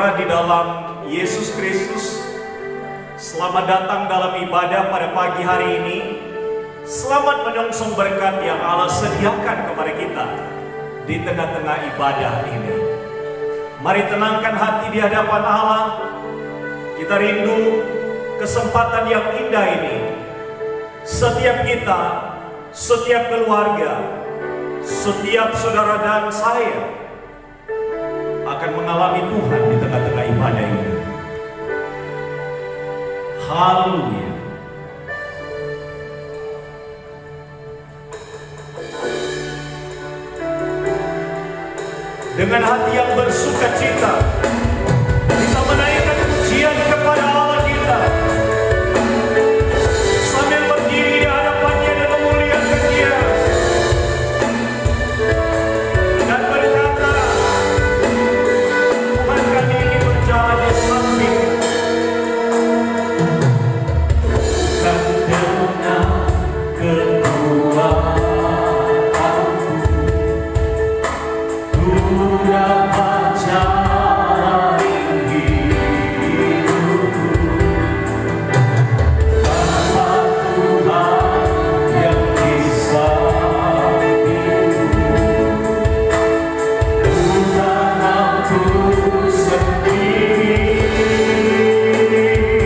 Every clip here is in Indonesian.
Saudara di dalam Yesus Kristus, selamat datang dalam ibadah pada pagi hari ini. Selamat menyongsong berkat yang Allah sediakan kepada kita di tengah-tengah ibadah ini. Mari tenangkan hati di hadapan Allah. Kita rindu kesempatan yang indah ini. Setiap kita, setiap keluarga, setiap saudara dan saya akan mengalami Tuhan di tengah-tengah ibadah ini. Haleluya. Dengan hati yang bersuka cita, kita menaikkan pujian kepada Allah kita. Sambil berdiri di hadapannya dan memuliakan Dia. Dan berkata, Tuhan kami ingin berjalan di samping. Dan dengan kekuatan dapat jalani hidupku tanpa Tuhan yang di sampingku. Bukan aku sendiri, Kaulah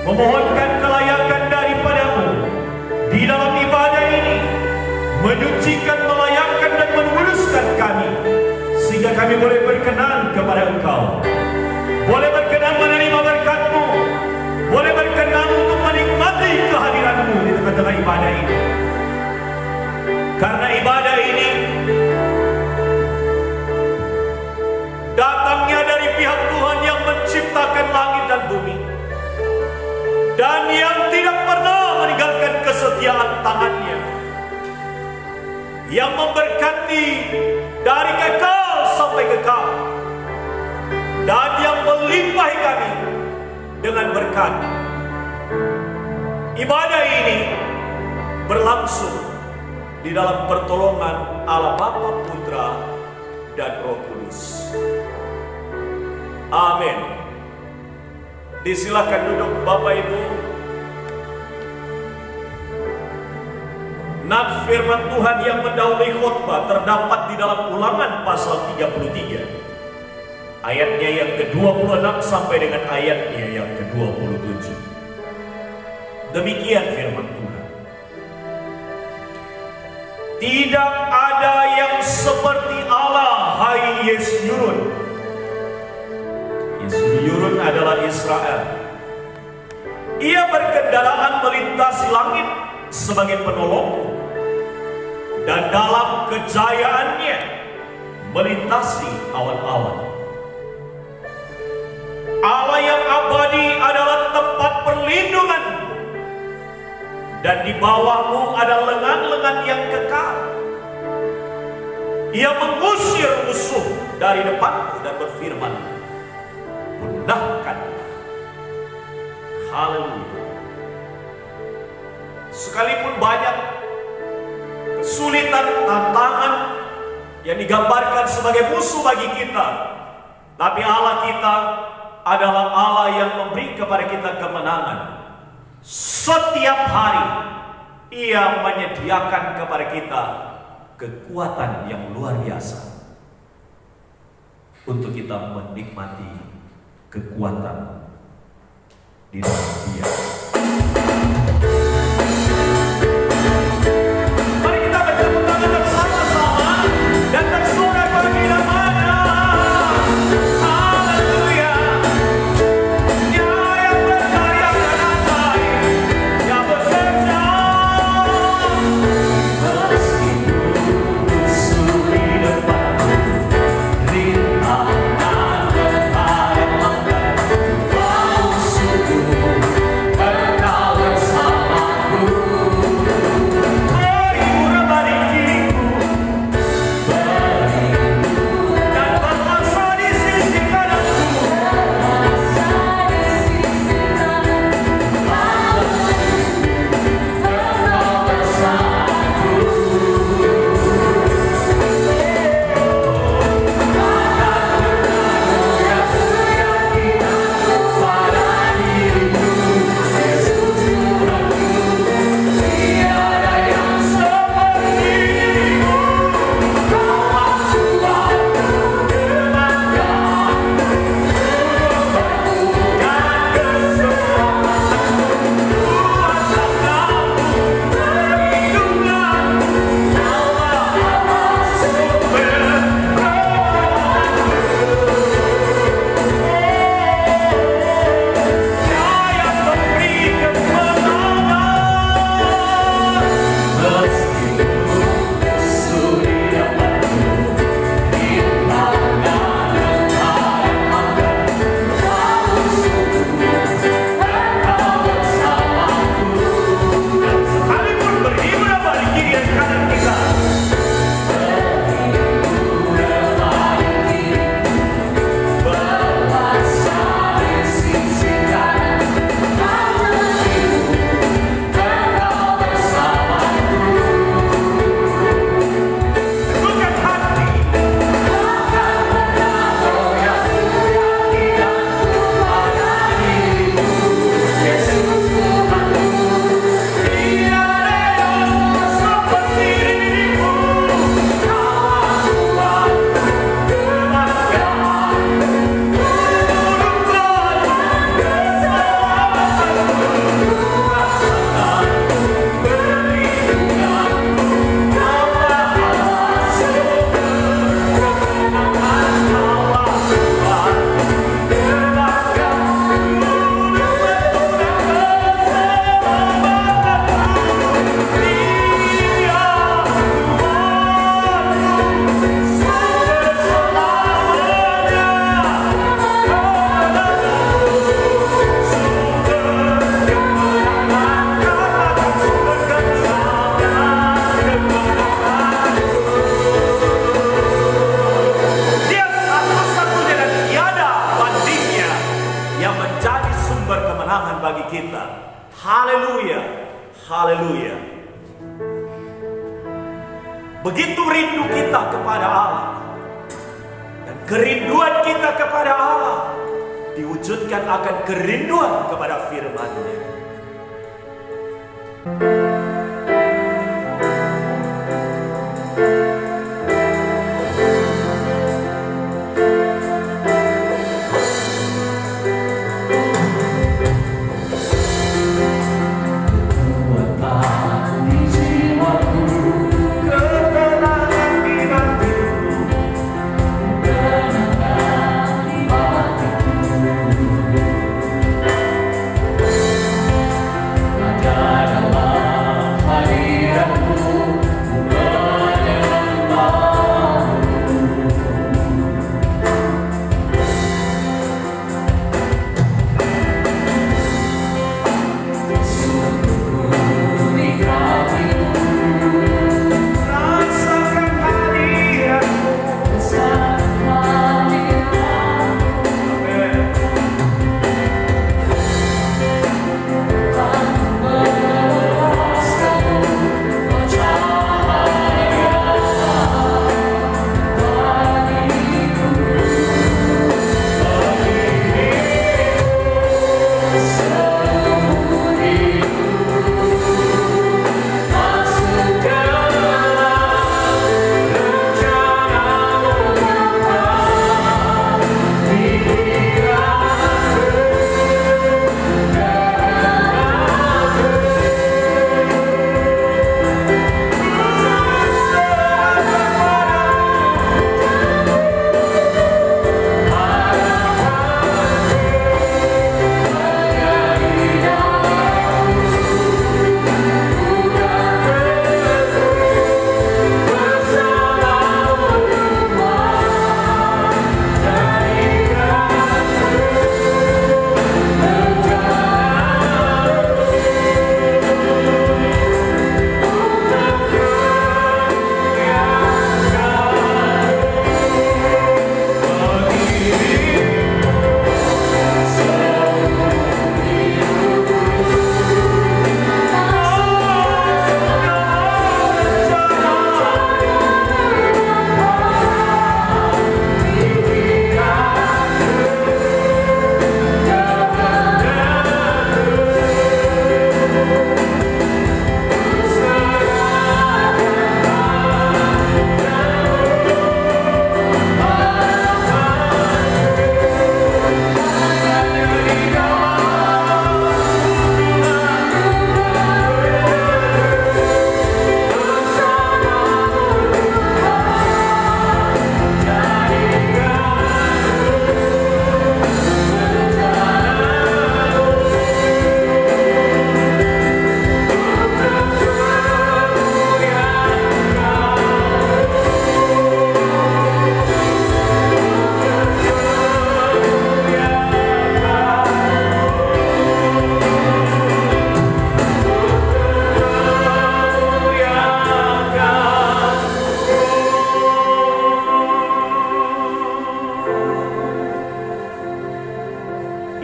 memohonkan kelayakan daripadamu di dalam ibadah ini, menyucikan, melayakkan dan menguruskan kami, sehingga kami boleh berkenan kepada Engkau, boleh berkenan menerima berkat-Mu, boleh berkenan untuk menikmati kehadiran-Mu di tengah-tengah ibadah ini. Karena ibadah ini datangnya dari pihak Tuhan yang menciptakan langit dan bumi, dan yang tidak pernah meninggalkan kesetiaan tangannya, yang memberkati dari kekal sampai kekal, dan yang melimpahi kami dengan berkat. Ibadah ini berlangsung di dalam pertolongan Allah Bapa, Putra, dan Roh Kudus. Amin. Disilakan duduk Bapak Ibu. Nats firman Tuhan yang mendahului khotbah terdapat di dalam Ulangan pasal 33. Ayatnya yang ke-26 sampai dengan ayatnya yang ke-27. Demikian firman Tuhan. Tidak ada yang seperti Allah, hai Yesyurun. Yesyurun adalah Israel. Ia berkendaraan melintasi langit sebagai penolongmu, dan dalam kejayaannya melintasi awan-awan. Allah yang abadi adalah tempat perlindungan, dan di bawahmu ada lengan-lengan yang kekal. Ia mengusir musuh dari depanmu dan berfirman, punahkan. Haleluya. Sekalipun banyak kesulitan, tantangan yang digambarkan sebagai musuh bagi kita, tapi Allah kita adalah Allah yang memberi kepada kita kemenangan. Setiap hari Ia menyediakan kepada kita kekuatan yang luar biasa untuk kita menikmati kekuatan di dalam Dia. Mari kita bertepuk tangan bersama-sama dan bersorak bagi namanya. Haleluya. Dia yang berkarya dan ajaib, yang bekerja meskipun musuh di depanku, rintangan berhadap langgar, kau sungguh Haleluya, haleluya. Begitu rindu kita kepada Allah, dan kerinduan kita kepada Allah diwujudkan akan kerinduan kepada firman-Nya.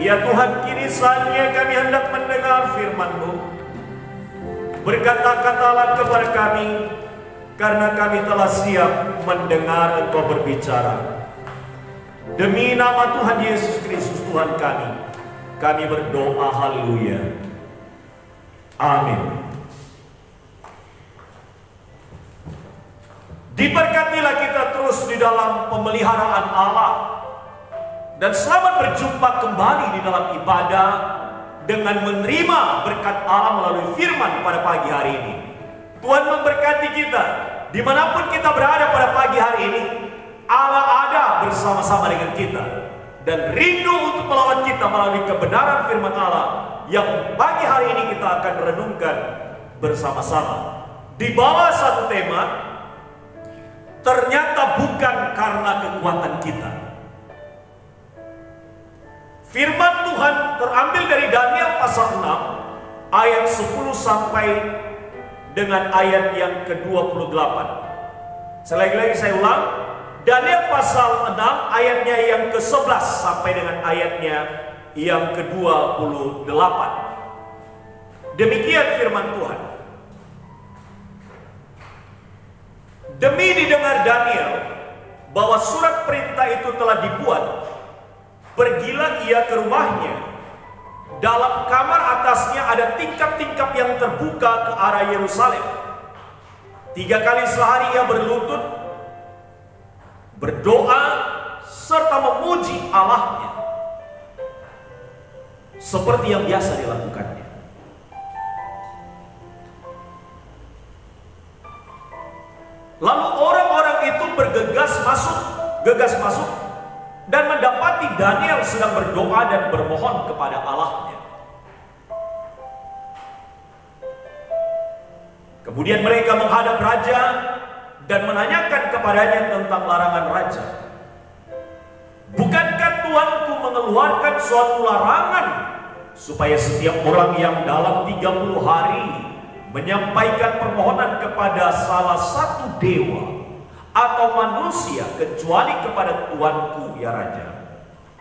Ya Tuhan, kini saatnya kami hendak mendengar firman-Mu. Berkata-katalah kepada kami, karena kami telah siap mendengar Engkau berbicara. Demi nama Tuhan Yesus Kristus Tuhan kami berdoa, haleluya. Amin. Diberkatilah kita terus di dalam pemeliharaan Allah, dan selamat berjumpa kembali di dalam ibadah dengan menerima berkat Allah melalui firman pada pagi hari ini. Tuhan memberkati kita dimanapun kita berada pada pagi hari ini. Allah ada bersama-sama dengan kita dan rindu untuk melawat kita melalui kebenaran firman Allah yang pagi hari ini kita akan renungkan bersama-sama. Di bawah satu tema, ternyata bukan karena kekuatan kita. Firman Tuhan terambil dari Daniel pasal 6 ayat 10 sampai dengan ayat yang ke-28. Lagi-lagi saya ulang, Daniel pasal 6 ayatnya yang ke-11 sampai dengan ayatnya yang ke-28. Demikian firman Tuhan. Demi didengar Daniel bahwa surat perintah itu telah dibuat, pergilah ia ke rumahnya. Dalam kamar atasnya ada tingkap-tingkap yang terbuka ke arah Yerusalem. 3 kali sehari ia berlutut, berdoa, serta memuji Allahnya, seperti yang biasa dilakukannya. Lalu orang-orang itu gegas masuk dan mendapati Daniel sedang berdoa dan bermohon kepada Allahnya. Kemudian mereka menghadap raja dan menanyakan kepadanya tentang larangan raja. Bukankah tuanku mengeluarkan suatu larangan supaya setiap orang yang dalam 30 hari menyampaikan permohonan kepada salah satu dewa atau manusia kecuali kepada tuanku ya raja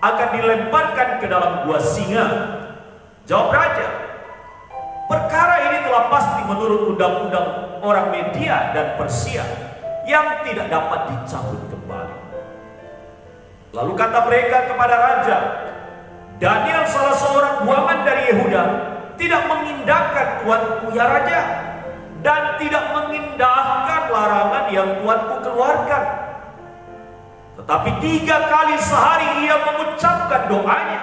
akan dilemparkan ke dalam gua singa? Jawab raja, perkara ini telah pasti menurut undang-undang orang Media dan Persia yang tidak dapat dicabut kembali. Lalu kata mereka kepada raja, Daniel salah seorang buangan dari Yehuda tidak mengindahkan tuanku ya raja, dan tidak mengindahkan larangan yang tuanku keluarkan. Tetapi 3 kali sehari ia mengucapkan doanya.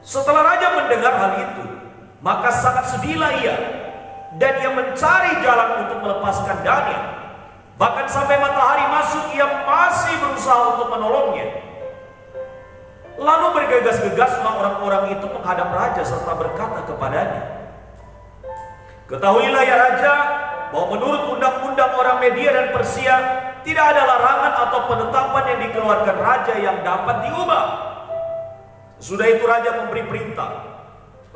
Setelah raja mendengar hal itu, maka sangat sedihlah ia, dan ia mencari jalan untuk melepaskan Daniel. Bahkan sampai matahari masuk ia masih berusaha untuk menolongnya. Lalu bergegas-gegaslah orang-orang itu menghadap raja serta berkata kepadanya, ketahuilah ya raja, bahwa menurut undang-undang orang Media dan Persia tidak ada larangan atau penetapan yang dikeluarkan raja yang dapat diubah. Sudah itu raja memberi perintah.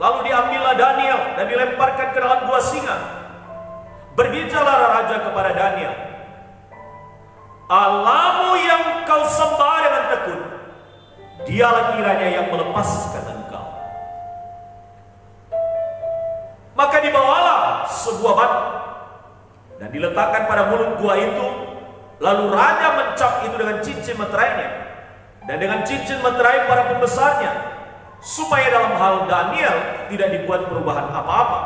Lalu diambillah Daniel dan dilemparkan ke dalam gua singa. Berbicaralah raja kepada Daniel, Allahmu yang kau sembah dengan tekun, dialah kiranya yang melepaskan engkau. Maka dibawalah sebuah batu dan diletakkan pada mulut gua itu. Lalu raja mencap itu dengan cincin meterainya dan dengan cincin meterai para pembesarnya, supaya dalam hal Daniel tidak dibuat perubahan apa-apa.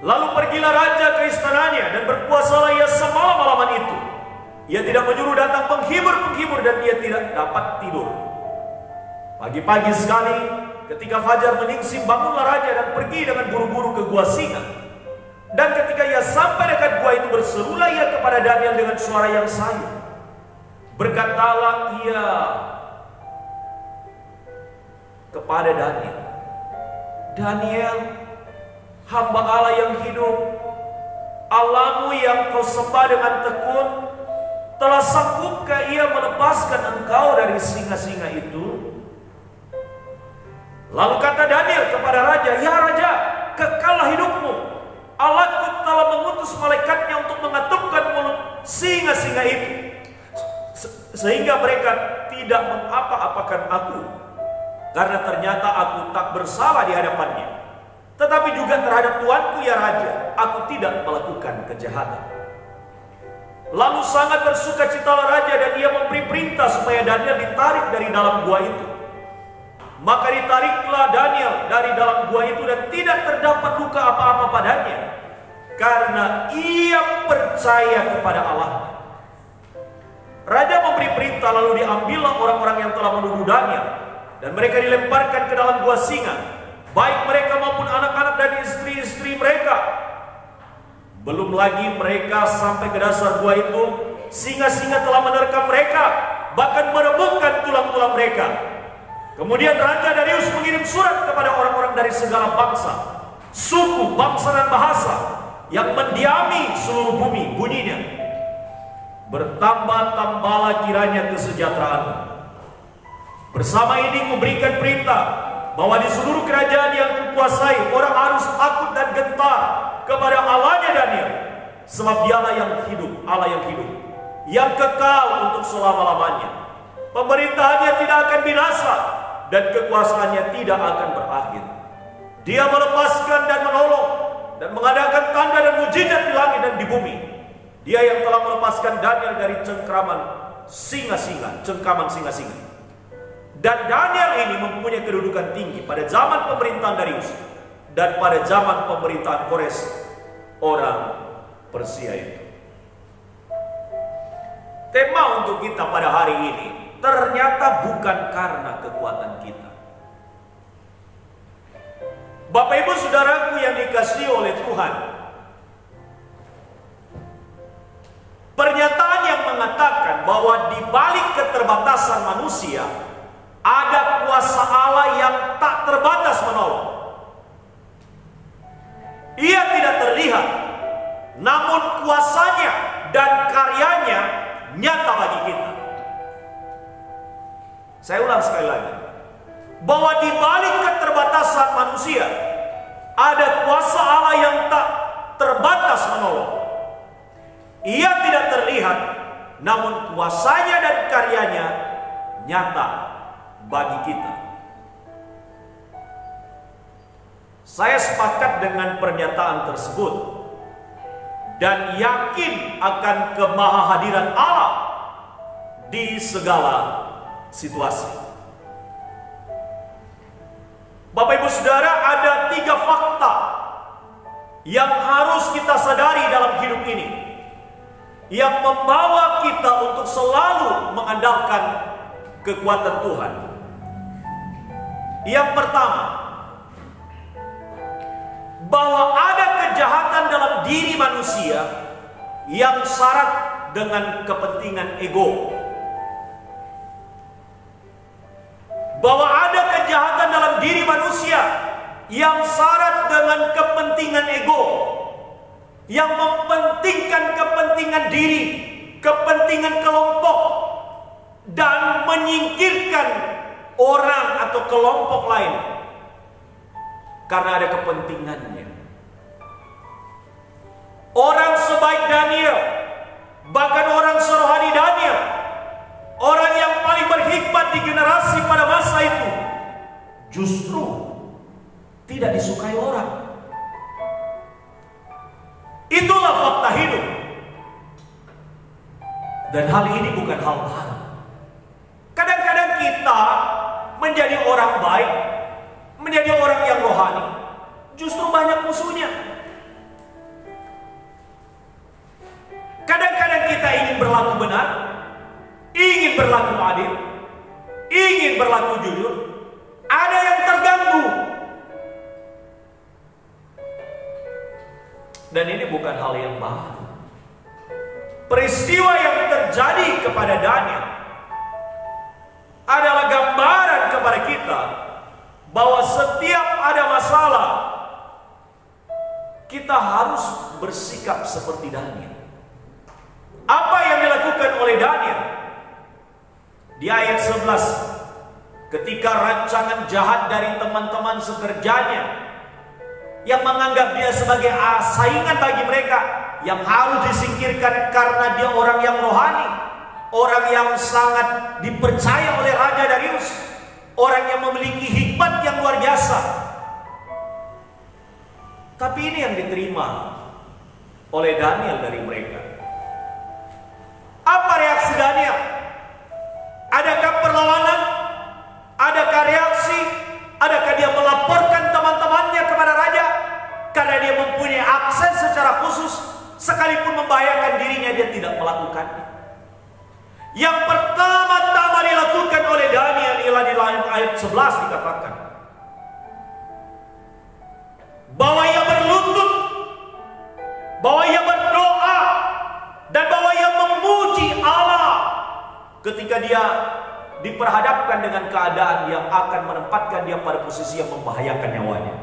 Lalu pergilah raja ke istananya dan berpuasalah ia semalam-malaman itu. Ia tidak menyuruh datang penghibur-penghibur dan ia tidak dapat tidur. Pagi-pagi sekali ketika fajar menyingsing, bangunlah raja dan pergi dengan buru-buru ke gua singa. Dan ketika ia sampai dekat gua itu, berserulah ia kepada Daniel dengan suara yang sayu. Berkatalah ia kepada Daniel, Daniel, hamba Allah yang hidup, Allahmu yang kau sembah dengan tekun, telah sanggupkah ia melepaskan engkau dari singa-singa itu? Lalu kata Daniel kepada raja, ya raja, kekallah hidupmu. Allahku telah mengutus malaikatnya untuk mengatupkan mulut singa-singa itu, sehingga mereka tidak mengapa-apakan aku, karena ternyata aku tak bersalah di hadapannya. Tetapi juga terhadap tuanku ya raja, aku tidak melakukan kejahatan. Lalu sangat bersukacitalah raja dan ia memberi perintah supaya Daniel ditarik dari dalam gua itu. Maka ditariklah Daniel dari dalam gua itu dan tidak terdapat luka apa-apa padanya, karena ia percaya kepada Allah. Raja memberi perintah, lalu diambillah orang-orang yang telah menuduh Daniel dan mereka dilemparkan ke dalam gua singa, baik mereka maupun anak-anak dan istri-istri mereka. Belum lagi mereka sampai ke dasar gua itu, singa-singa telah menerkam mereka, bahkan meremukkan tulang-tulang mereka. Kemudian Raja Darius mengirim surat kepada orang-orang dari segala bangsa, suku, bangsa dan bahasa yang mendiami seluruh bumi. Bunyinya, bertambah-tambahlah kiranya kesejahteraan. Bersama ini kuberikan perintah bahwa di seluruh kerajaan yang kukuasai, orang harus takut dan gentar kepada Allahnya Daniel, sebab dialah yang hidup, Allah yang hidup, yang kekal untuk selama-lamanya. Pemerintahannya tidak akan binasa, dan kekuasaannya tidak akan berakhir. Dia melepaskan dan menolong dan mengadakan tanda dan mujizat di langit dan di bumi. Dia yang telah melepaskan Daniel dari cengkraman singa-singa, cengkaman singa-singa. Dan Daniel ini mempunyai kedudukan tinggi pada zaman pemerintahan Darius dan pada zaman pemerintahan Kores orang Persia itu. Tema untuk kita pada hari ini ternyata bukan karena kekuatan kita. Bapak Ibu Saudaraku yang dikasihi oleh Tuhan, pernyataan yang mengatakan bahwa di balik keterbatasan manusia ada kuasa Allah yang tak terbatas menolong. Ia tidak terlihat, namun kuasanya dan karyanya nyata bagi kita. Saya ulang sekali lagi, bahwa di balik keterbatasan manusia ada kuasa Allah yang tak terbatas menolong. Ia tidak terlihat, namun kuasanya dan karyanya nyata bagi kita. Saya sepakat dengan pernyataan tersebut dan yakin akan kemahahadiran Allah di segala situasi. Bapak Ibu Saudara, ada 3 fakta yang harus kita sadari dalam hidup ini, yang membawa kita untuk selalu mengandalkan kekuatan Tuhan. Yang pertama, bahwa ada kejahatan dalam diri manusia yang syarat dengan kepentingan ego. Bahwa ada kejahatan dalam diri manusia yang syarat dengan kepentingan ego, yang mempentingkan kepentingan diri, kepentingan kelompok, dan menyingkirkan orang atau kelompok lain karena ada kepentingannya. Orang sebaik Daniel, bahkan orang serohani Daniel, orang yang paling berhikmat di generasi pada masa itu, justru tidak disukai orang. Itulah fakta hidup. Dan hal ini bukan hal baru. Kadang-kadang kita menjadi orang baik, menjadi orang yang rohani, justru banyak musuhnya. Kadang-kadang kita ingin berlaku benar, ingin berlaku adil, ingin berlaku jujur, ada yang terganggu. Dan ini bukan hal yang baru. Peristiwa yang terjadi kepada Daniel adalah gambaran kepada kita bahwa setiap ada masalah, kita harus bersikap seperti Daniel. Apa yang dilakukan oleh Daniel? Di ayat 11, ketika rancangan jahat dari teman-teman sekerjanya yang menganggap dia sebagai saingan bagi mereka, yang harus disingkirkan karena dia orang yang rohani, orang yang sangat dipercaya oleh Raja Darius, orang yang memiliki hikmat yang luar biasa. Tapi ini yang diterima oleh Daniel dari mereka. Apa reaksi Daniel? Adakah perlawanan? Adakah reaksi? Adakah dia melaporkan teman-temannya kepada raja? Karena dia mempunyai akses secara khusus, sekalipun membahayakan dirinya, dia tidak melakukannya. Yang pertama-tama dilakukan oleh Daniel ialah di ayat 11 dikatakan bahwa ia berlutut, bahwa ia berdoa, dan bahwa ia memuji Allah ketika dia diperhadapkan dengan keadaan yang akan menempatkan dia pada posisi yang membahayakan nyawanya.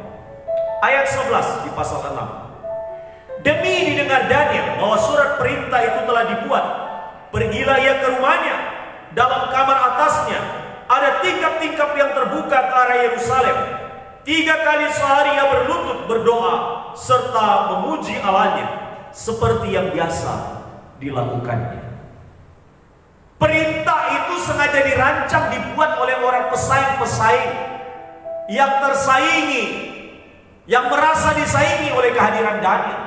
Ayat 11 di pasal 6. Demi didengar Daniel bahwa surat perintah itu telah dibuat, pergilah ia ke rumahnya. Dalam kamar atasnya ada tingkap-tingkap yang terbuka ke arah Yerusalem. 3 kali sehari ia berlutut berdoa serta memuji Allahnya seperti yang biasa dilakukannya. Perintah itu sengaja sengaja dirancang, dibuat oleh orang pesaing-pesaing yang tersaingi, yang merasa disaingi oleh kehadiran Daniel.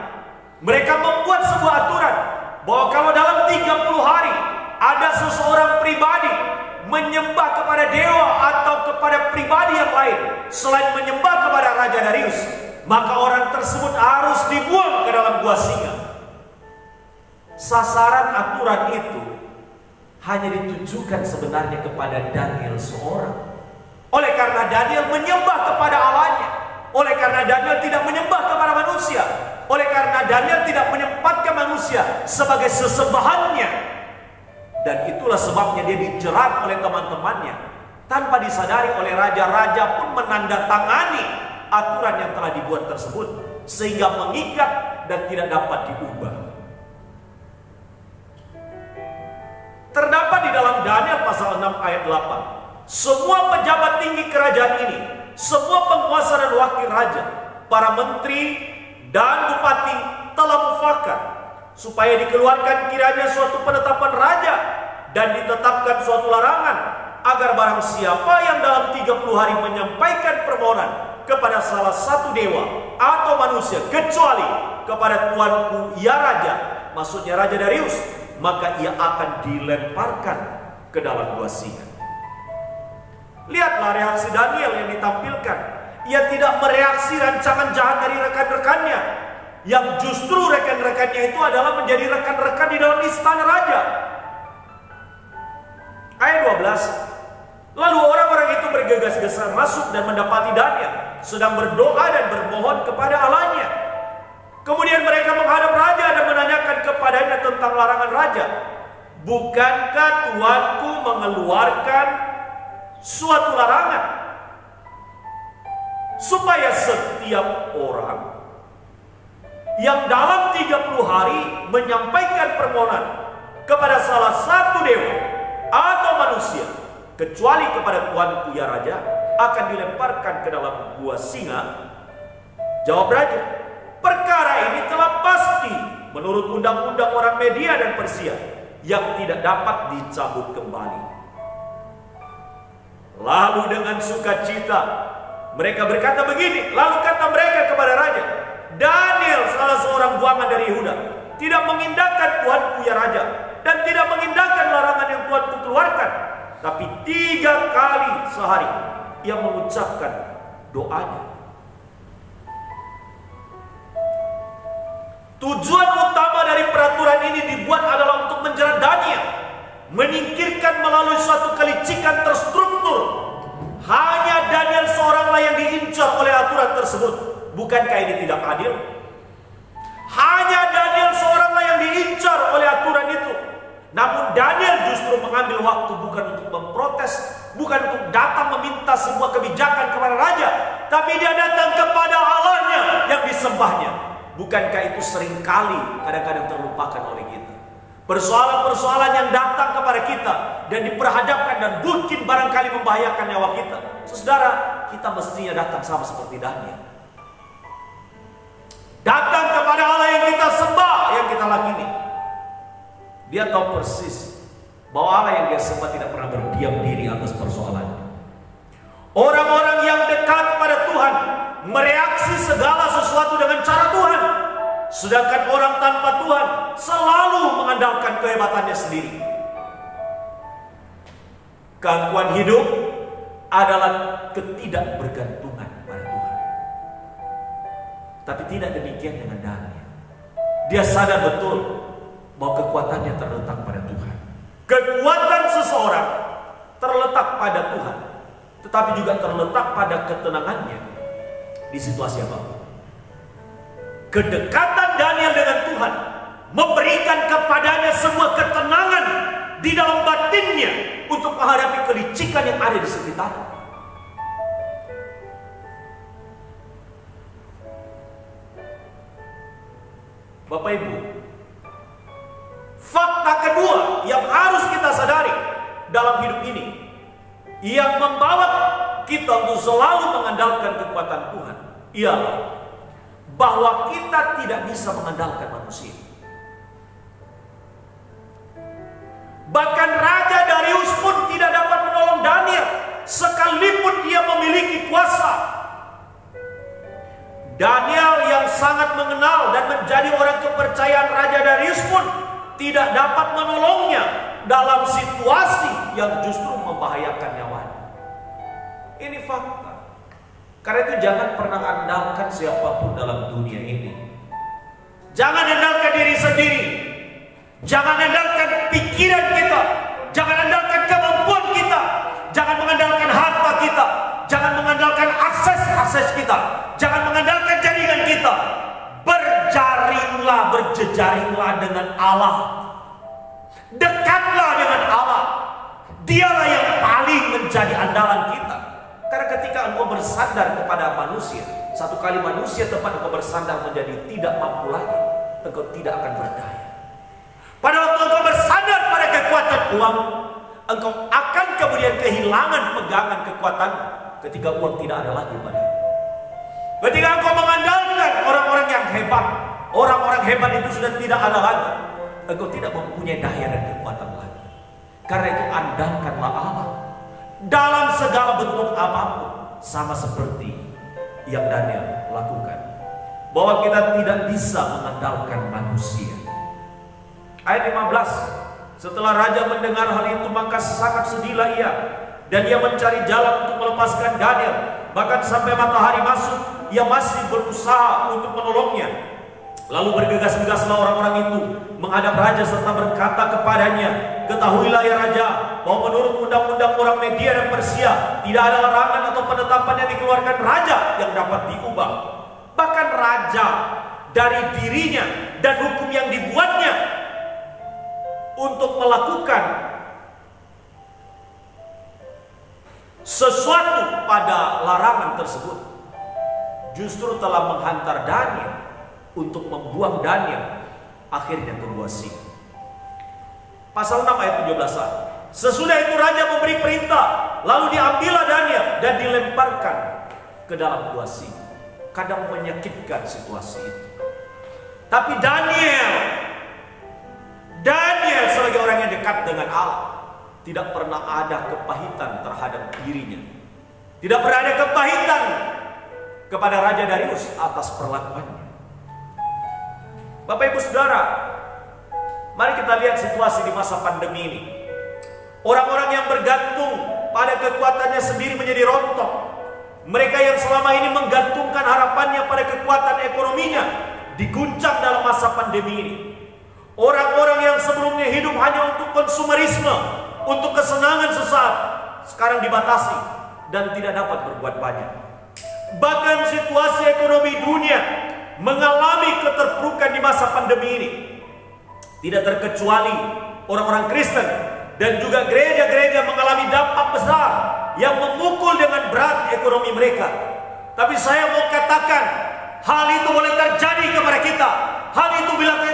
Mereka membuat sebuah aturan bahwa kalau dalam 30 hari ada seseorang pribadi menyembah kepada dewa atau kepada pribadi yang lain selain menyembah kepada Raja Darius, maka orang tersebut harus dibuang ke dalam gua singa. Sasaran aturan itu hanya ditujukan sebenarnya kepada Daniel seorang. Oleh karena Daniel menyembah kepada Allahnya, oleh karena Daniel tidak menyembah kepada manusia, oleh karena Daniel tidak menempatkan manusia sebagai sesembahannya, dan itulah sebabnya dia dijerat oleh teman-temannya. Tanpa disadari oleh raja-raja pun menandatangani aturan yang telah dibuat tersebut, sehingga mengikat dan tidak dapat diubah. Terdapat di dalam Daniel pasal 6 ayat 8. Semua pejabat tinggi kerajaan ini, semua penguasa dan wakil raja, para menteri dan bupati telah mufakat supaya dikeluarkan kiranya suatu penetapan raja dan ditetapkan suatu larangan agar barang siapa yang dalam 30 hari menyampaikan permohonan kepada salah satu dewa atau manusia kecuali kepada tuanku ya raja, maksudnya Raja Darius, maka ia akan dilemparkan ke dalam gua singa. Lihatlah reaksi Daniel yang ditampilkan. Ia tidak mereaksi rancangan jahat dari rekan-rekannya, yang justru rekan-rekannya itu adalah menjadi rekan-rekan di dalam istana raja. Ayat 12. Lalu orang-orang itu bergegas-gegas masuk dan mendapati Daniel sedang berdoa dan bermohon kepada Allahnya. Kemudian mereka menghadap raja dan menanyakan kepadanya tentang larangan raja. Bukankah tuanku mengeluarkan suatu larangan supaya setiap orang yang dalam 30 hari menyampaikan permohonan kepada salah satu dewa atau manusia kecuali kepada tuanku ya raja akan dilemparkan ke dalam gua singa? Jawab raja, perkara ini telah pasti menurut undang-undang orang Media dan Persia yang tidak dapat dicabut kembali. Lalu dengan sukacita mereka berkata begini. Lalu kata mereka kepada raja, Daniel salah seorang buangan dari Yehuda tidak mengindahkan tuanku ya raja, dan tidak mengindahkan larangan yang tuanku keluarkan, tapi 3 kali sehari ia mengucapkan doanya. Tujuan utama dari peraturan ini dibuat adalah untuk menjerat Daniel, menyingkirkan melalui suatu kelicikan terstruktur. Hanya Daniel seoranglah yang diincar oleh aturan tersebut. Bukankah ini tidak adil? Hanya Daniel seoranglah yang diincar oleh aturan itu. Namun Daniel justru mengambil waktu bukan untuk memprotes, bukan untuk datang meminta sebuah kebijakan kepada raja, tapi dia datang kepada Allahnya yang disembahnya. Bukankah itu seringkali kadang-kadang terlupakan oleh kita? Persoalan-persoalan yang datang kepada kita dan diperhadapkan dan mungkin barangkali membahayakan nyawa kita. Saudara, kita mestinya datang sama seperti Daniel. Datang kepada Allah yang kita sembah, yang kita lakini. Dia tahu persis bahwa Allah yang dia sembah tidak pernah berdiam diri atas persoalannya. Orang-orang yang dekat pada Tuhan mereaksi segala sesuatu dengan cara Tuhan. Sedangkan orang tanpa Tuhan selalu mengandalkan kehebatannya sendiri. Keangkuhan hidup adalah ketidakbergantungan pada Tuhan. Tapi tidak demikian dengan Daniel. Dia sadar betul bahwa kekuatannya terletak pada Tuhan. Kekuatan seseorang terletak pada Tuhan, tetapi juga terletak pada ketenangannya di situasi apapun. Kedekatan Daniel dengan Tuhan memberikan kepadanya sebuah ketenangan di dalam batinnya untuk menghadapi kelicikan yang ada di sekitarnya. Bapak Ibu, fakta kedua yang harus kita sadari dalam hidup ini, yang membawa kita untuk selalu mengandalkan kekuatan Tuhan, ialah bahwa kita tidak bisa mengandalkan manusia. Bahkan Raja Darius pun tidak sangat mengenal dan menjadi orang kepercayaan Raja Darius pun tidak dapat menolongnya dalam situasi yang justru membahayakan nyawanya. Ini fakta. Karena itu jangan pernah andalkan siapapun dalam dunia ini. Jangan andalkan diri sendiri. Jangan andalkan pikiran kita. Jangan andalkan kemampuan kita. Jangan mengandalkan harta kita. Jangan mengandalkan akses kita. Jangan mengandalkan jaringan kita. Berjaringlah, berjejaringlah dengan Allah. Dekatlah dengan Allah. Dialah yang paling menjadi andalan kita. Karena ketika engkau bersandar kepada manusia, satu kali manusia tempat engkau bersandar menjadi tidak mampu lagi, engkau tidak akan berdaya. Pada waktu engkau bersandar pada kekuatan uang, engkau akan kemudian kehilangan pegangan kekuatan ketika uang tidak ada lagi padamu. Ketika engkau mengandalkan orang-orang yang hebat, orang-orang hebat itu sudah tidak ada lagi, engkau tidak mempunyai daya dan kekuatan lagi. Karena itu andalkanlah Allah dalam segala bentuk apapun, sama seperti yang Daniel lakukan. Bahwa kita tidak bisa mengandalkan manusia. Ayat 15. Setelah raja mendengar hal itu, maka sangat sedihlah ia, dan ia mencari jalan untuk melepaskan Daniel. Bahkan sampai matahari masuk, ia masih berusaha untuk menolongnya. Lalu bergegas-gegaslah orang-orang itu menghadap raja serta berkata kepadanya, "Ketahuilah ya raja, bahwa menurut undang-undang orang Media dan Persia, tidak ada larangan atau penetapan yang dikeluarkan raja yang dapat diubah. Bahkan raja dari dirinya dan hukum yang dibuatnya untuk melakukan sesuatu pada larangan tersebut, justru telah menghantar Daniel untuk membuang Daniel akhirnya ke gua singa." Pasal 6 ayat 17. Sesudah itu raja memberi perintah, lalu diambillah Daniel dan dilemparkan ke dalam gua singa. Kadang menyakitkan situasi itu. Tapi Daniel sebagai orang yang dekat dengan Allah, tidak pernah ada kepahitan terhadap dirinya. Tidak pernah ada kepahitan kepada Raja Darius atas perlakuannya. Bapak Ibu Saudara, mari kita lihat situasi di masa pandemi ini. Orang-orang yang bergantung pada kekuatannya sendiri menjadi rontok. Mereka yang selama ini menggantungkan harapannya pada kekuatan ekonominya diguncang dalam masa pandemi ini. Orang-orang yang sebelumnya hidup hanya untuk konsumerisme, untuk kesenangan sesaat, sekarang dibatasi dan tidak dapat berbuat banyak. Bahkan situasi ekonomi dunia mengalami keterpurukan di masa pandemi ini. Tidak terkecuali orang-orang Kristen dan juga gereja-gereja mengalami dampak besar yang memukul dengan berat ekonomi mereka. Tapi saya mau katakan, hal itu boleh terjadi kepada kita. Hal itu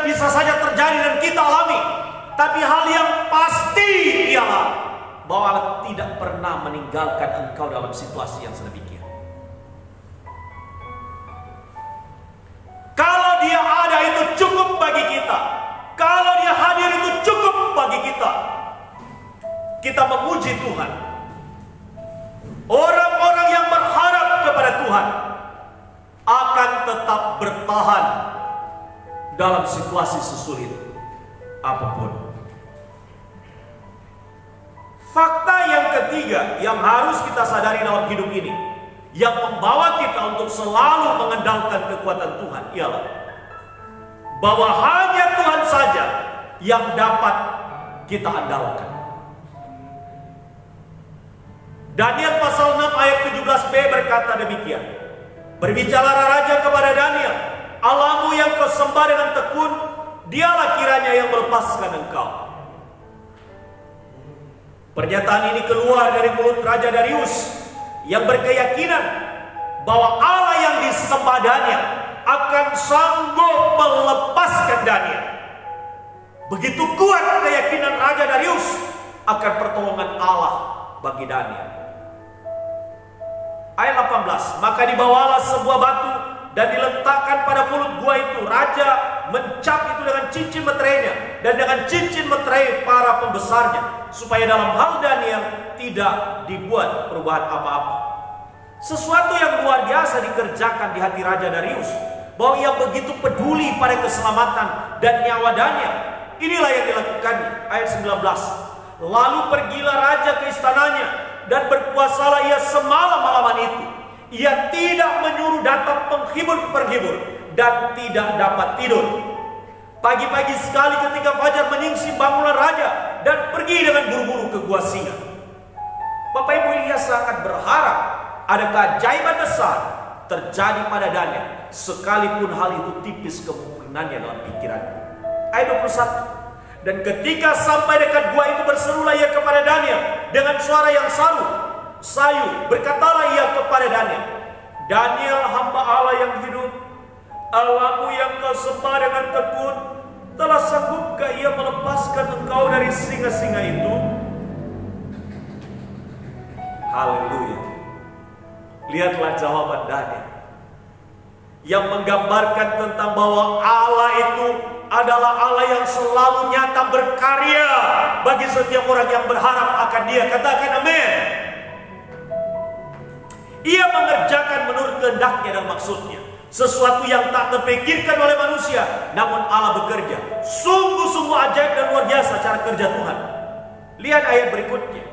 bisa saja terjadi dan kita alami. Tapi hal yang pasti ialah bahwa Allah tidak pernah meninggalkan engkau dalam situasi yang sedemikian. Kalau Dia ada, itu cukup bagi kita. Kalau Dia hadir, itu cukup bagi kita. Kita memuji Tuhan. Orang-orang yang berharap kepada Tuhan akan tetap bertahan dalam situasi sesulit apapun. Fakta yang ketiga yang harus kita sadari dalam hidup ini, yang membawa kita untuk selalu mengandalkan kekuatan Tuhan, ialah bahwa hanya Tuhan saja yang dapat kita andalkan. Daniel pasal 6 ayat 17b berkata demikian. Berbicara raja kepada Daniel, "Allahmu yang kau sembah dengan tekun, Dialah kiranya yang melepaskan engkau." Pernyataan ini keluar dari mulut Raja Darius yang berkeyakinan bahwa Allah yang disembah Daniel akan sanggup melepaskan Daniel. Begitu kuat keyakinan Raja Darius akan pertolongan Allah bagi Daniel. Ayat 18, maka dibawalah sebuah batu dan diletakkan pada mulut gua itu. Raja mencap itu dengan cincin meterainya dan dengan cincin meterai para pembesarnya, supaya dalam hal Daniel tidak dibuat perubahan apa-apa. Sesuatu yang luar biasa dikerjakan di hati Raja Darius bahwa ia begitu peduli pada keselamatan dan nyawa Daniel. Inilah yang dilakukan ayat 19. Lalu pergilah raja ke istananya dan berpuasalah ia semalam-malaman itu. Ia tidak menyuruh datang penghibur-penghibur dan tidak dapat tidur. Pagi-pagi sekali ketika fajar menyingsing bangunlah raja dan pergi dengan buru-buru ke gua singa. Bapak Ibu, ia sangat berharap ada keajaiban besar terjadi pada Daniel, sekalipun hal itu tipis kemungkinannya dalam pikirannya. Ayat 21. Dan ketika sampai dekat gua itu berserulah ia kepada Daniel dengan suara yang sayu. Berkatalah ia kepada Daniel, Daniel, hamba Allah yang hidup, Allahmu yang kau sembah dengan tekun, telah sanggupkah ia melepaskan engkau dari singa-singa itu? Haleluya. Lihatlah jawaban Daniel yang menggambarkan tentang bahwa Allah itu adalah Allah yang selalu nyata berkarya bagi setiap orang yang berharap akan Dia. Katakan amin. Ia mengerjakan menurut kehendaknya dan maksudnya, sesuatu yang tak terpikirkan oleh manusia, namun Allah bekerja. Sungguh-sungguh ajaib dan luar biasa cara kerja Tuhan. Lihat ayat berikutnya,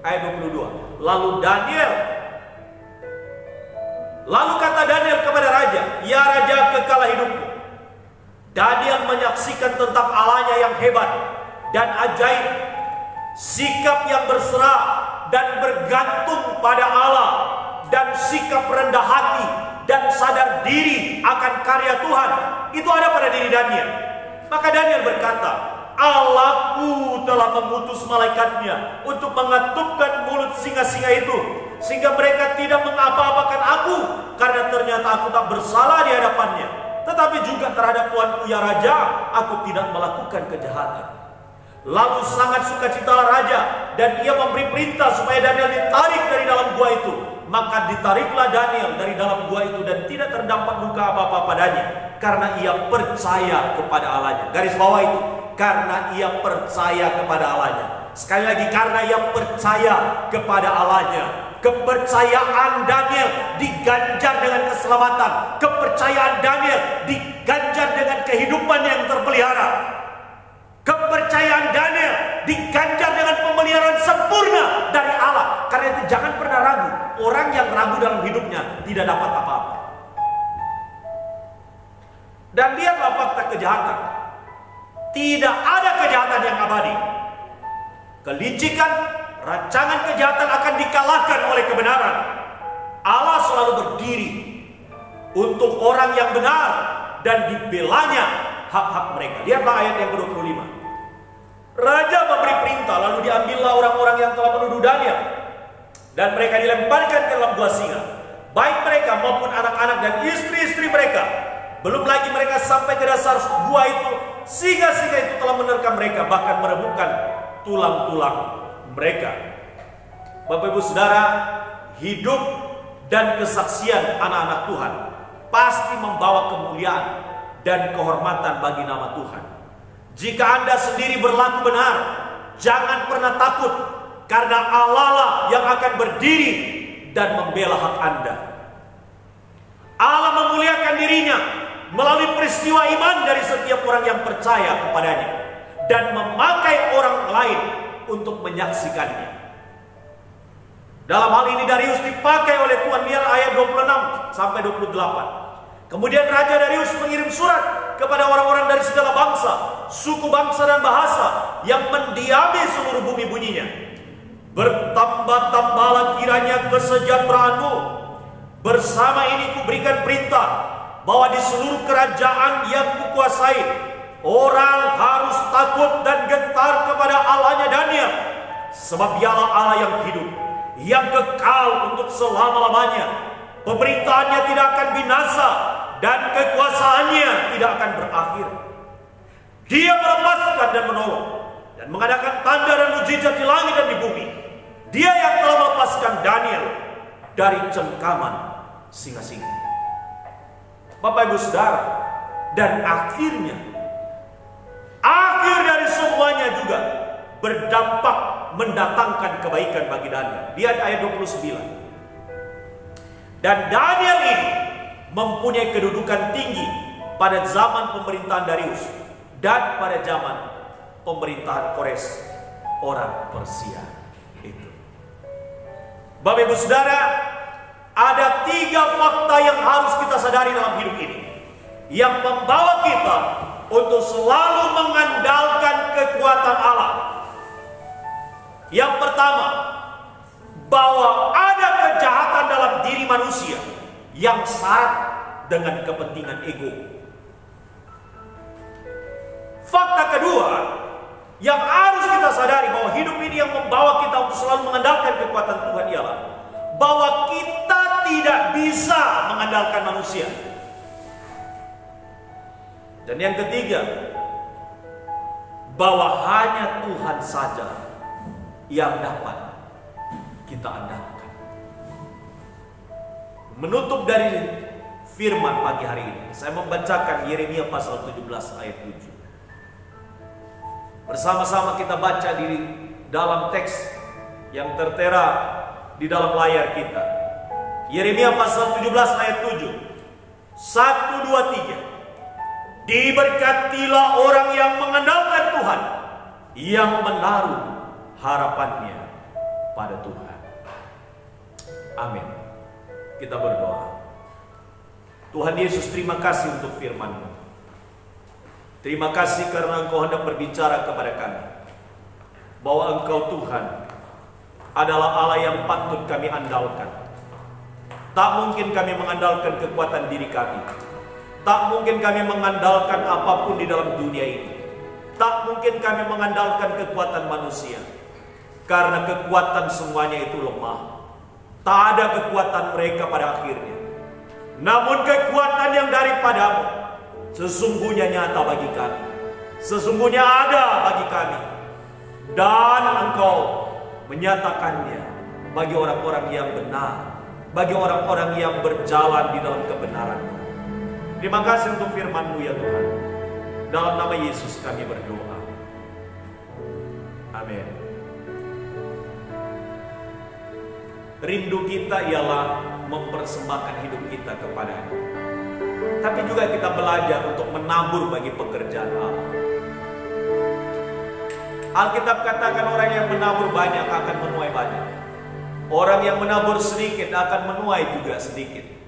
ayat 22. Lalu kata Daniel kepada raja, ya raja, kekalah hidupku. Daniel menyaksikan tentang Allahnya yang hebat dan ajaib, sikap yang berserah dan bergantung pada Allah, dan sikap rendah hati dan sadar diri akan karya Tuhan. Itu ada pada diri Daniel. Maka Daniel berkata, Allahku telah mengutus malaikatnya untuk mengatupkan mulut singa-singa itu, sehingga mereka tidak mengapa-apakan aku, karena ternyata aku tak bersalah di hadapannya. Tetapi juga terhadap tuanku ya raja, aku tidak melakukan kejahatan. Lalu sangat sukacitalah raja, dan ia memberi perintah supaya Daniel ditarik dari dalam gua itu. Maka ditariklah Daniel dari dalam gua itu, dan tidak terdampak luka apa-apa padanya, karena ia percaya kepada Allahnya. Garis bawah itu, karena ia percaya kepada Allahnya. Sekali lagi, karena ia percaya kepada Allahnya. Kepercayaan Daniel diganjar dengan keselamatan. Kepercayaan Daniel diganjar dengan kehidupan yang terpelihara. Kepercayaan Daniel diganjar dengan pemeliharaan sempurna dari Allah. Karena itu jangan pernah ragu. Orang yang ragu dalam hidupnya tidak dapat apa-apa. Dan lihatlah fakta kejahatan. Tidak ada kejahatan yang abadi. Kelicikan, rancangan kejahatan akan dikalahkan oleh kebenaran. Allah selalu berdiri untuk orang yang benar dan dibelanya hak-hak mereka. Lihatlah ayat yang ke-25. Raja memberi perintah, lalu diambillah orang-orang yang telah menuduh Daniel, dan mereka dilemparkan ke dalam gua singa, baik mereka maupun anak-anak dan istri-istri mereka. Belum lagi mereka sampai ke dasar gua itu, singa-singa itu telah menerkam mereka, bahkan merebutkan tulang-tulang mereka. Bapak Ibu Saudara, hidup dan kesaksian anak-anak Tuhan pasti membawa kemuliaan dan kehormatan bagi nama Tuhan. Jika Anda sendiri berlaku benar, jangan pernah takut, karena Allah lah yang akan berdiri dan membela hak Anda. Allah memuliakan dirinya melalui peristiwa iman dari setiap orang yang percaya kepadanya, dan memakai orang lain untuk menyaksikannya. Dalam hal ini Darius dipakai oleh Tuhan. Lihat ayat 26 sampai 28. Kemudian Raja Darius mengirim surat kepada orang-orang dari segala bangsa, suku, bangsa, dan bahasa yang mendiami seluruh bumi bunyinya. Bertambah-tambahlah kiranya kesejahteraanmu. Bersama ini kuberikan perintah bahwa di seluruh kerajaan yang kukuasai, orang harus takut dan gentar kepada Allahnya Daniel, sebab Dialah Allah yang hidup, yang kekal untuk selama-lamanya. Pemerintahannya tidak akan binasa dan kekuasaannya tidak akan berakhir. Dia melepaskan dan menolong dan mengadakan tanda dan mujizat di langit dan di bumi. Dia yang telah melepaskan Daniel dari cengkaman singa-singa. Bapak Ibu Saudara, dan akhirnya akhir dari semuanya juga berdampak mendatangkan kebaikan bagi Daniel. Lihat ayat 29. Dan Daniel ini mempunyai kedudukan tinggi pada zaman pemerintahan Darius dan pada zaman pemerintahan Kores orang Persia itu. Bapak Ibu Saudara, ada 3 fakta yang harus kita sadari dalam hidup ini yang membawa kita untuk selalu mengandalkan kekuatan Allah. Yang pertama, bahwa ada kejahatan dalam diri manusia yang syarat dengan kepentingan ego. Fakta kedua yang harus kita sadari bahwa hidup ini yang membawa kita untuk selalu mengandalkan kekuatan Tuhan ialah bahwa kita tidak bisa mengandalkan manusia. Dan yang ketiga, bahwa hanya Tuhan saja yang dapat kita andalkan. Menutup dari firman pagi hari ini, saya membacakan Yeremia pasal 17 ayat 7. Bersama-sama kita baca di dalam teks yang tertera di dalam layar kita. Yeremia pasal 17 ayat 7. 1, 2, 3. Diberkatilah orang yang mengandalkan Tuhan, yang menaruh harapannya pada Tuhan. Amin. Kita berdoa. Tuhan Yesus, terima kasih untuk firman-Mu. Terima kasih karena Engkau hendak berbicara kepada kami bahwa Engkau Tuhan adalah Allah yang patut kami andalkan. Tak mungkin kami mengandalkan kekuatan diri kami. Tak mungkin kami mengandalkan apapun di dalam dunia ini. Tak mungkin kami mengandalkan kekuatan manusia. Karena kekuatan semuanya itu lemah. Tak ada kekuatan mereka pada akhirnya. Namun kekuatan yang daripada-Mu sesungguhnya nyata bagi kami. Sesungguhnya ada bagi kami. Dan Engkau menyatakannya bagi orang-orang yang benar. Bagi orang-orang yang berjalan di dalam kebenaran. Terima kasih untuk firman-Mu ya Tuhan. Dalam nama Yesus kami berdoa. Amin. Rindu kita ialah mempersembahkan hidup kita kepada-Nya. Tapi juga kita belajar untuk menabur bagi pekerjaan Allah. Alkitab katakan orang yang menabur banyak akan menuai banyak. Orang yang menabur sedikit akan menuai juga sedikit.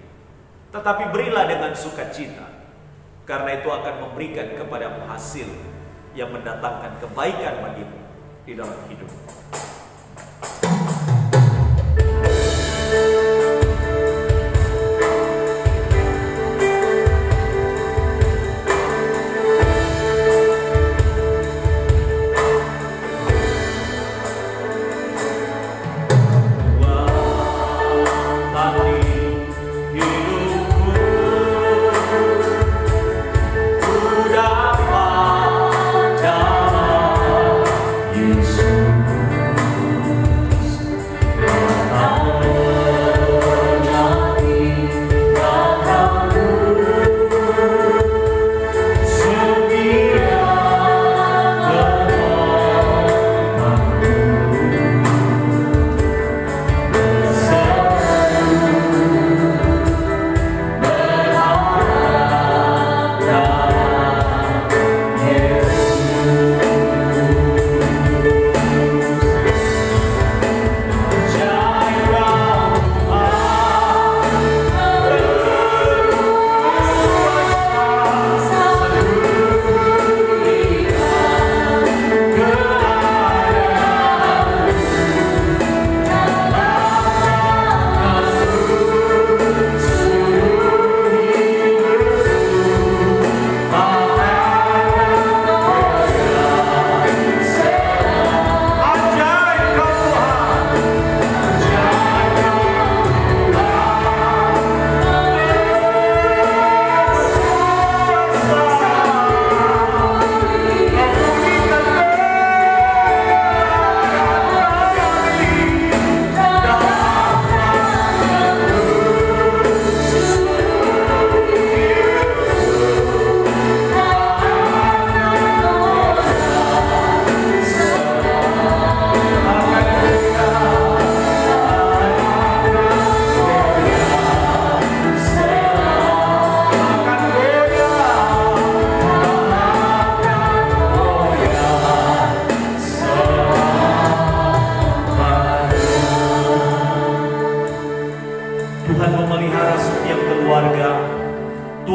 Tetapi berilah dengan sukacita, karena itu akan memberikan kepada hasil yang mendatangkan kebaikan bagimu di dalam hidup. Yesus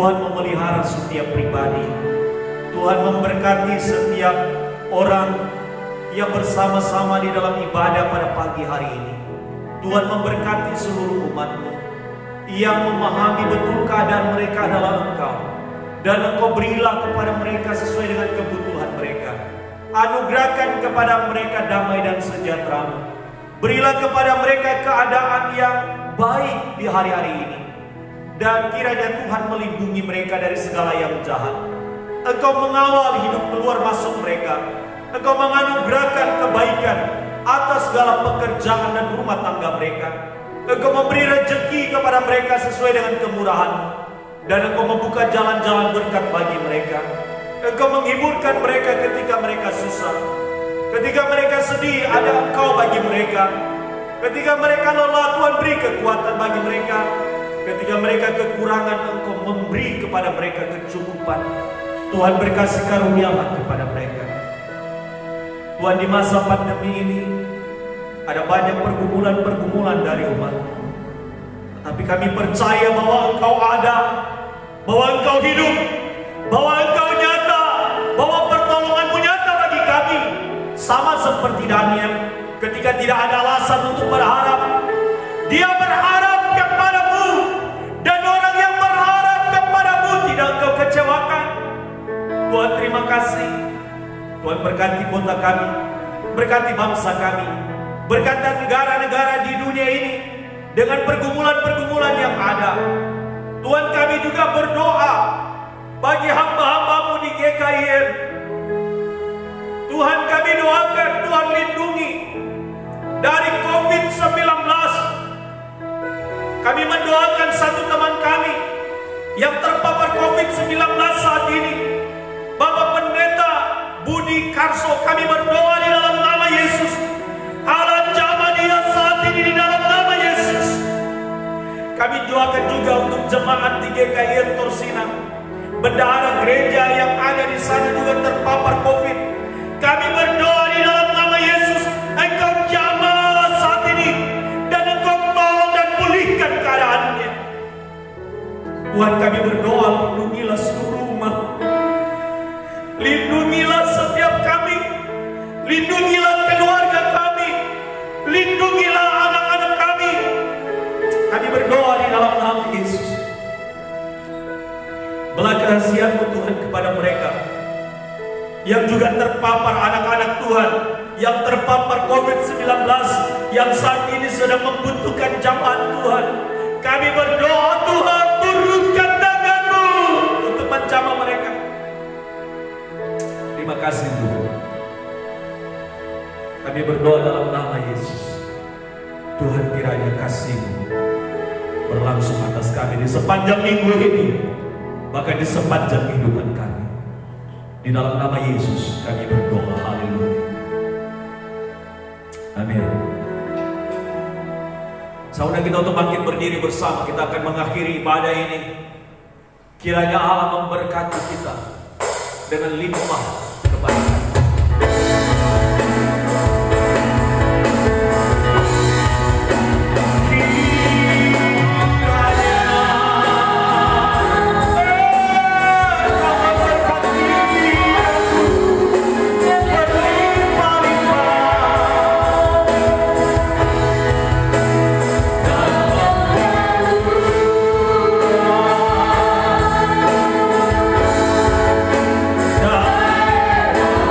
Tuhan memelihara setiap pribadi. Tuhan memberkati setiap orang yang bersama-sama di dalam ibadah pada pagi hari ini. Tuhan memberkati seluruh umat-Mu yang memahami betul keadaan mereka adalah Engkau, dan Engkau berilah kepada mereka sesuai dengan kebutuhan mereka. Anugerahkan kepada mereka damai dan sejahtera-Mu. Berilah kepada mereka keadaan yang baik di hari-hari ini, dan kiranya Tuhan melindungi mereka dari segala yang jahat. Engkau mengawal hidup keluar masuk mereka. Engkau menganugerahkan kebaikan atas segala pekerjaan dan rumah tangga mereka. Engkau memberi rezeki kepada mereka sesuai dengan kemurahan-Mu, dan Engkau membuka jalan-jalan berkat bagi mereka. Engkau menghiburkan mereka ketika mereka susah. Ketika mereka sedih, ada Engkau bagi mereka. Ketika mereka lelah, Tuhan beri kekuatan bagi mereka. Ketika mereka kekurangan, Engkau memberi kepada mereka kecukupan. Tuhan berkasih karunialah kepada mereka. Tuhan, di masa pandemi ini ada banyak pergumulan-pergumulan dari umat. Tapi kami percaya bahwa Engkau ada, bahwa Engkau hidup, bahwa Engkau nyata, bahwa pertolongan-Mu nyata bagi kami. Sama seperti Daniel, ketika tidak ada alasan untuk berharap, dia berharap kepada-Mu, dan orang yang berharap kepada-Mu tidak Engkau kecewakan. Tuhan, terima kasih. Tuhan, berkati kota kami, berkati bangsa kami, berkati negara-negara di dunia ini dengan pergumulan-pergumulan yang ada. Tuhan, kami juga berdoa bagi hamba-hamba-Mu di GKIM. Tuhan, kami doakan Tuhan lindungi dari COVID-19. Kami mendoakan satu teman kami yang terpapar COVID-19 saat ini, Bapak Pendeta Budi Karso. Kami berdoa di dalam nama Yesus, Allah jamah dia saat ini di dalam nama Yesus. Kami doakan juga untuk jemaat di GKI Torsina, bendahara gereja yang ada di sana juga terpapar COVID. Kami berdoa di dalam nama Yesus, Engkau jamah saat ini, dan Engkau tolong dan pulihkan keadaannya. Tuhan, kami berdoa, lindungilah seluruh umat. Lindungilah setiap kami, lindungilah keluarga kami, lindungilah anak-anak kami. Kami berdoa di dalam nama Yesus. Belah kasihan-Mu Tuhan kepada mereka yang juga terpapar, anak-anak Tuhan yang terpapar COVID-19, yang saat ini sedang membutuhkan jamahan Tuhan. Kami berdoa, Tuhan, turunkan tangan-Mu untuk menjamah mereka. Terima kasih Tuhan. Kami berdoa dalam nama Yesus. Tuhan, kiranya kasih-Mu berlangsung atas kami di sepanjang minggu ini, bahkan di sepanjang kehidupan kami. Di dalam nama Yesus kami berdoa. Haleluya. Amin. Saudara, kita untuk bangkit berdiri bersama, kita akan mengakhiri ibadah ini. Kiranya Allah memberkati kita dengan limpah kebaikan. Nah,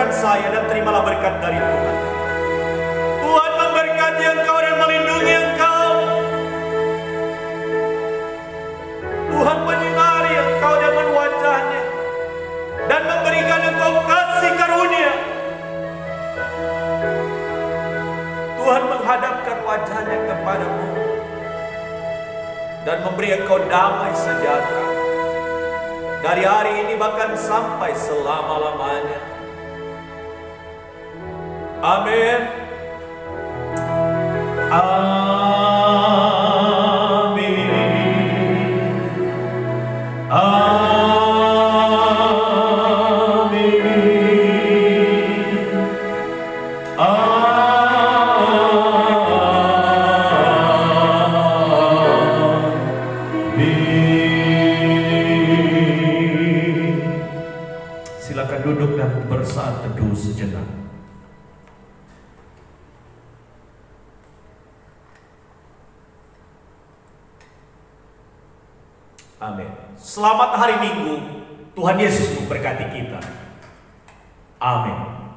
memberkatkan saya dan terimalah berkat dari Tuhan. Tuhan memberkati engkau dan melindungi engkau. Tuhan menyinari engkau dengan wajah-Nya dan memberikan engkau kasih karunia. Tuhan menghadapkan wajah-Nya kepadamu dan memberi engkau damai sejahtera dari hari ini bahkan sampai selama-lamanya. Amin. Silakan duduk dan bersaat teduh sejenak. Amin. Selamat hari Minggu. Tuhan Yesus memberkati kita. Amin.